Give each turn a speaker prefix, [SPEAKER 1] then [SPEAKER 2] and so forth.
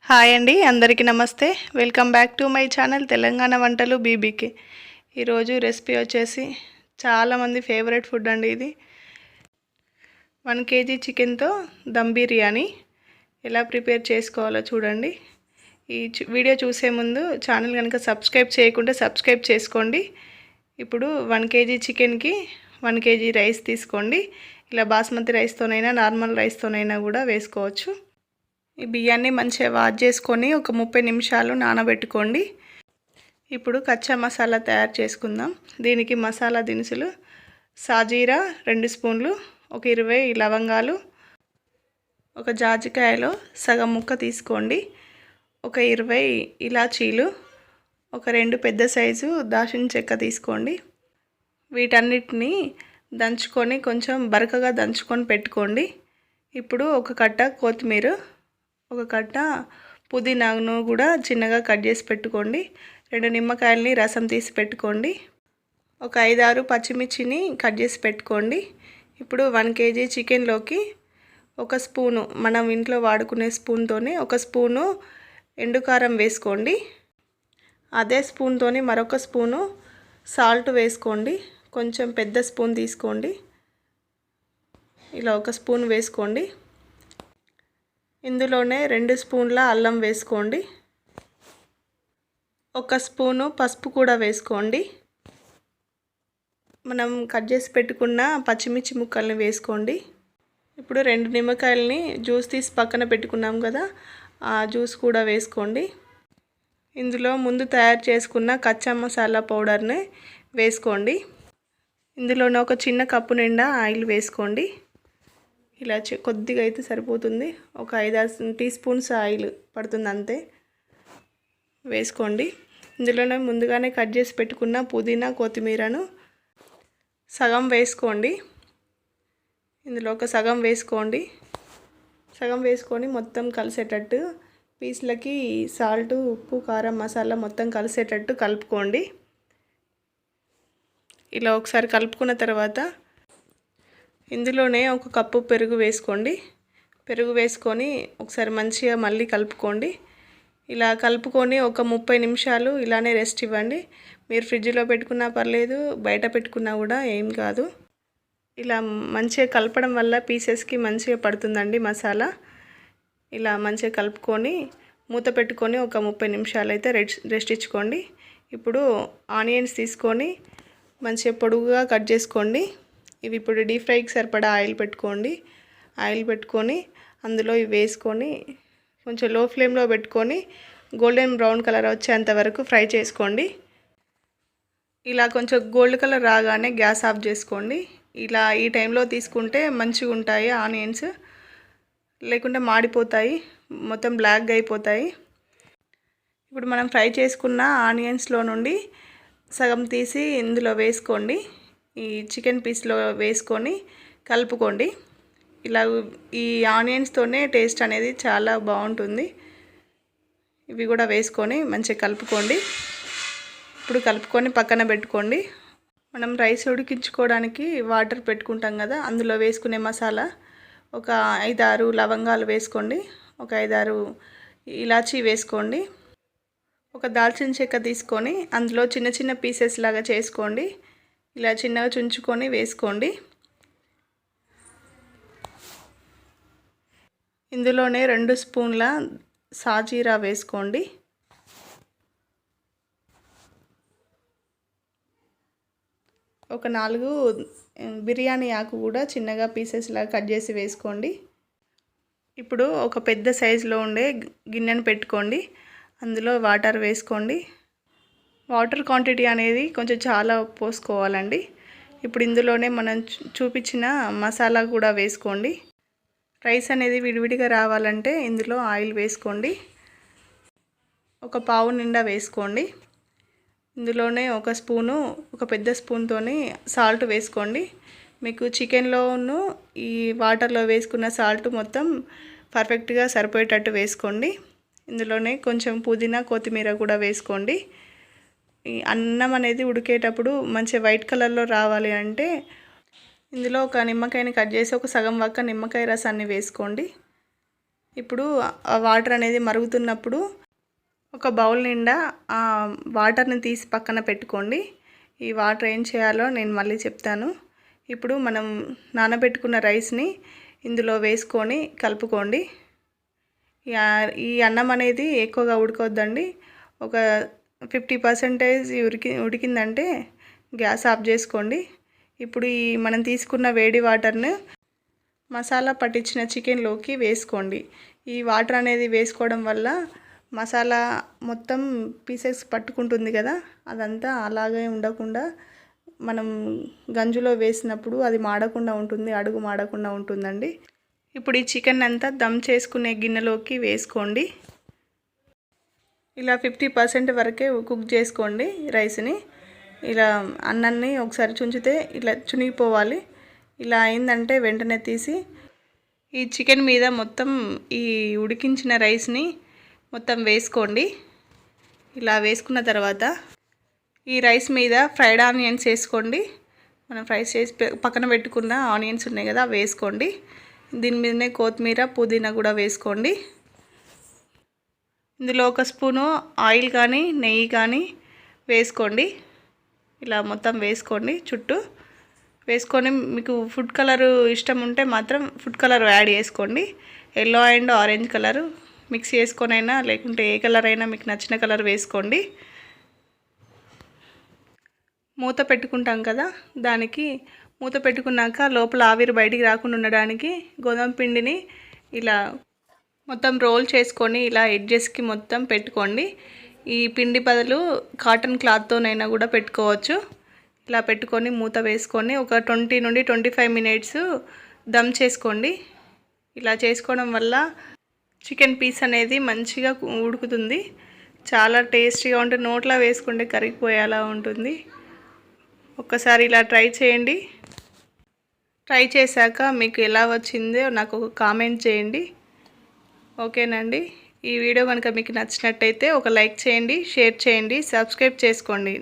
[SPEAKER 1] Hi అండి, అందరికీ నమస్తే. Welcome back to my channel Telangana వంటలు బీబీకే. ఈరోజు రెసిపీ వచ్చేసి చాలామంది ఫేవరెట్ ఫుడ్ అండి. ఇది 1 kg చికెన్తో దమ్ బిర్యానీ ఎలా ప్రిపేర్ చేసుకోవాలో చూడండి. ఈ వీడియో చూసే ముందు ఛానల్ కనుక సబ్స్క్రైబ్ చేయకుంటే సబ్స్క్రైబ్ చేసుకోండి. ఇప్పుడు 1 kg చికెన్కి 1 kg రైస్ తీసుకోండి. ఇలా బాస్మతి రైస్తోనైనా నార్మల్ రైస్తోనైనా కూడా వేసుకోవచ్చు. ఈ బియ్యాన్ని మంచిగా వాష్ చేసుకొని ఒక 30 నిమిషాలు నానబెట్టుకోండి. ఇప్పుడు కచ్చా మసాలా తయారు చేసుకుందాం. దీనికి మసాలా దినుసులు సాజీరా 2 స్పూన్లు, ఒక 20 లవంగాలు, ఒక జాజికాయలో సగం ముక్క తీసుకోండి, ఒక 20 ఇలాచీలు, ఒక 2 పెద్ద సైజు దాల్చిన చెక్క తీసుకోండి. వీటన్నిటిని దంచుకొని కొంచెం బరకగా దంచుకొని పెట్టుకోండి. ఇప్పుడు ఒక కట్ట కొత్తిమీర, ఒక కట్ట పుదీనాను కూడా చిన్నగా కట్ చేసి పెట్టుకోండి. 2 నిమ్మకాయలని రసం తీసి పెట్టుకోండి. ఒక 5-6 పచ్చిమిర్చిని కట్ చేసి పెట్టుకోండి. ఇప్పుడు 1 kg చికెన్లోకి ఒక స్పూను, మనం ఇంట్లో వాడుకునే స్పూన్తోనే ఒక స్పూను ఎండుకారం వేసుకోండి. అదే స్పూన్తోని మరొక స్పూను సాల్ట్ వేసుకోండి. కొంచెం పెద్ద స్పూన్ తీసుకోండి. ఇలా ఒక స్పూన్ వేసుకోండి. ఇందులోనే 2 స్పూన్ల అల్లం వేసుకోండి. ఒక స్పూను పసుపు కూడా వేసుకోండి. మనం కట్ చేసి పెట్టుకున్న పచ్చిమిర్చి ముక్కల్ని వేసుకోండి. ఇప్పుడు 2 నిమ్మకాయలని జ్యూస్ తీసి పక్కన పెట్టుకున్నాం కదా, ఆ జ్యూస్ కూడా వేసుకోండి. ఇందులో ముందు తయారు చేసుకున్న కచ్చా మసాలా పౌడర్ని వేసుకోండి. ఇందులోనే ఒక చిన్న కప్పు నిండా ఆయిల్ వేసుకోండి. ఇలా కొద్దిగా అయితే సరిపోతుంది. ఒక 5-6 టీ స్పూన్స్ ఆయిల్ పడుతుంది అంతే. వేసుకోండి. ఇందులోనే ముందుగానే కట్ చేసి పెట్టుకున్న పుదీనా కొత్తిమీరను సగం వేసుకోండి. ఇందులో ఒక సగం వేసుకోండి. సగం వేసుకొని మొత్తం కలిసేటట్టు పీస్లకి సాల్ట్, ఉప్పు, కారం, మసాలా మొత్తం కలిసేటట్టు కలుపుకోండి. ఇలా ఒకసారి కలుపుకున్న తర్వాత ఇందులోనే ఒక కప్పు పెరుగు వేసుకోండి. పెరుగు వేసుకొని ఒకసారి మంచిగా మళ్ళీ కలుపుకోండి. ఇలా కలుపుకొని ఒక 30 నిమిషాలు ఇలానే రెస్ట్ ఇవ్వండి. మీరు ఫ్రిడ్జ్లో పెట్టుకున్నా పర్లేదు, బయట పెట్టుకున్నా కూడా ఏం కాదు. ఇలా మంచిగా కలపడం వల్ల పీసెస్కి మంచిగా పడుతుందండి మసాలా. ఇలా మంచిగా కలుపుకొని మూత పెట్టుకొని ఒక 30 నిమిషాలు అయితే రెస్ట్ ఇచ్చుకోండి. ఇప్పుడు ఆనియన్స్ తీసుకొని మంచిగా పొడుగుగా కట్ చేసుకోండి. ఇవి ఇప్పుడు డీప్ ఫ్రైకి సరిపడా ఆయిల్ పెట్టుకోండి. ఆయిల్ పెట్టుకొని అందులో ఇవి వేసుకొని కొంచెం లో ఫ్లేమ్లో పెట్టుకొని గోల్డెన్ బ్రౌన్ కలర్ వచ్చేంత వరకు ఫ్రై చేసుకోండి. ఇలా కొంచెం గోల్డ్ కలర్ రాగానే గ్యాస్ ఆఫ్ చేసుకోండి. ఇలా ఈ టైంలో తీసుకుంటే మంచిగా ఉంటాయి ఆనియన్స్, లేకుంటే మాడిపోతాయి, మొత్తం బ్లాక్గా అయిపోతాయి. ఇప్పుడు మనం ఫ్రై చేసుకున్న ఆనియన్స్లో నుండి సగం తీసి ఇందులో వేసుకోండి. ఈ చికెన్ పీస్లో వేసుకొని కలుపుకోండి. ఇలా ఈ ఆనియన్స్తోనే టేస్ట్ అనేది చాలా బాగుంటుంది. ఇవి కూడా వేసుకొని మంచిగా కలుపుకోండి. ఇప్పుడు కలుపుకొని పక్కన పెట్టుకోండి. మనం రైస్ ఉడికించుకోవడానికి వాటర్ పెట్టుకుంటాం కదా, అందులో వేసుకునే మసాలా ఒక 5-6 లవంగాలు వేసుకోండి. ఒక 5-6 ఇలాచీ వేసుకోండి. ఒక దాల్చిన చెక్క తీసుకొని అందులో చిన్న చిన్న పీసెస్ లాగా చేసుకోండి. ఇలా చిన్నగా చుంచుకొని వేసుకోండి. ఇందులోనే 2 స్పూన్ల సాజీరా వేసుకోండి. ఒక 4 బిర్యానీ ఆకు కూడా చిన్నగా పీసెస్ లాగా కట్ చేసి వేసుకోండి. ఇప్పుడు ఒక పెద్ద సైజులో ఉండే గిన్నెను పెట్టుకోండి. అందులో వాటర్ వేసుకోండి. వాటర్ క్వాంటిటీ అనేది కొంచెం చాలా పోసుకోవాలండి. ఇప్పుడు ఇందులోనే మనం చూపించిన మసాలా కూడా వేసుకోండి. రైస్ అనేది విడివిడిగా రావాలంటే ఇందులో ఆయిల్ వేసుకోండి. ఒక పావు నిండా వేసుకోండి. ఇందులోనే ఒక స్పూను, ఒక పెద్ద స్పూన్తోని సాల్ట్ వేసుకోండి. మీకు చికెన్లోను ఈ వాటర్లో వేసుకున్న సాల్ట్ మొత్తం పర్ఫెక్ట్గా సరిపోయేటట్టు వేసుకోండి. ఇందులోనే కొంచెం పుదీనా కొత్తిమీర కూడా వేసుకోండి. ఈ అన్నం అనేది ఉడికేటప్పుడు మంచి వైట్ కలర్లో రావాలి అంటే ఇందులో ఒక నిమ్మకాయని కట్ చేసి ఒక సగం వక్క నిమ్మకాయ రసాన్ని వేసుకోండి. ఇప్పుడు ఆ వాటర్ అనేది మరుగుతున్నప్పుడు ఒక బౌల్ నిండా ఆ వాటర్ని తీసి పక్కన పెట్టుకోండి. ఈ వాటర్ ఏం చేయాలో నేను మళ్ళీ చెప్తాను. ఇప్పుడు మనం నానబెట్టుకున్న రైస్ని ఇందులో వేసుకొని కలుపుకోండి. ఈ అన్నం అనేది ఎక్కువగా ఉడకొద్దండి. ఒక 50% ఉడికిందంటే గ్యాస్ ఆఫ్ చేసుకోండి. ఇప్పుడు ఈ మనం తీసుకున్న వేడి వాటర్ను మసాలా పట్టించిన చికెన్లోకి వేసుకోండి. ఈ వాటర్ అనేది వేసుకోవడం వల్ల మసాలా మొత్తం పీసెస్ పట్టుకుంటుంది కదా, అదంతా అలాగే ఉండకుండా మనం గంజులో వేసినప్పుడు అది మాడకుండా ఉంటుంది, అడుగు మాడకుండా ఉంటుందండి. ఇప్పుడు ఈ చికెన్ అంతా దమ్ చేసుకునే గిన్నెలోకి వేసుకోండి. ఇలా 50% వరకే కుక్ చేసుకోండి రైస్ని. ఇలా అన్నాన్ని ఒకసారి చుంచితే ఇలా చునిగిపోవాలి. ఇలా అయిందంటే వెంటనే తీసి ఈ చికెన్ మీద మొత్తం ఈ ఉడికించిన రైస్ని మొత్తం వేసుకోండి. ఇలా వేసుకున్న తర్వాత ఈ రైస్ మీద ఫ్రైడ్ ఆనియన్స్ వేసుకోండి. మనం ఫ్రై చేసి పక్కన పెట్టుకున్న ఆనియన్స్ ఉన్నాయి కదా, వేసుకోండి. దీని మీదనే కొత్తిమీర, పుదీనా కూడా వేసుకోండి. ఇందులో ఒక స్పూను ఆయిల్ కానీ నెయ్యి కానీ వేసుకోండి. ఇలా మొత్తం వేసుకోండి. చుట్టూ వేసుకొని మీకు ఫుడ్ కలర్ ఇష్టం ఉంటే మాత్రం ఫుడ్ కలర్ యాడ్ చేసుకోండి. Yellow and orange colour mix చేసుకొని అయినా, లేకుంటే ఏ కలర్ అయినా మీకు నచ్చిన కలర్ వేసుకోండి. మూత పెట్టుకుంటాం కదా, దానికి మూత పెట్టుకున్నాక లోపల ఆవిరి బయటికి రాకుండా ఉండడానికి గోధుమ పిండిని ఇలా మొత్తం రోల్ చేసుకొని ఇలా ఎడ్జెస్కి మొత్తం పెట్టుకోండి. ఈ పిండి బదులు కాటన్ క్లాత్తోనైనా కూడా పెట్టుకోవచ్చు. ఇలా పెట్టుకొని మూత వేసుకొని ఒక 20 నుండి 25 మినిట్స్ దమ్ చేసుకోండి. ఇలా చేసుకోవడం వల్ల చికెన్ పీస్ అనేది మంచిగా ఉడుకుతుంది. చాలా టేస్టీగా ఉంటుంది. నోట్లో వేసుకుంటే కరిగిపోయేలా ఉంటుంది. ఒక్కసారి ఇలా ట్రై చేయండి. ట్రై చేశాక మీకు ఎలా వచ్చిందో నాకు ఒక కామెంట్ చేయండి. ఓకేనండి. ఈ వీడియో కనుక మీకు నచ్చినట్టయితే ఒక లైక్ చేయండి, షేర్ చేయండి, సబ్స్క్రైబ్ చేసుకోండి.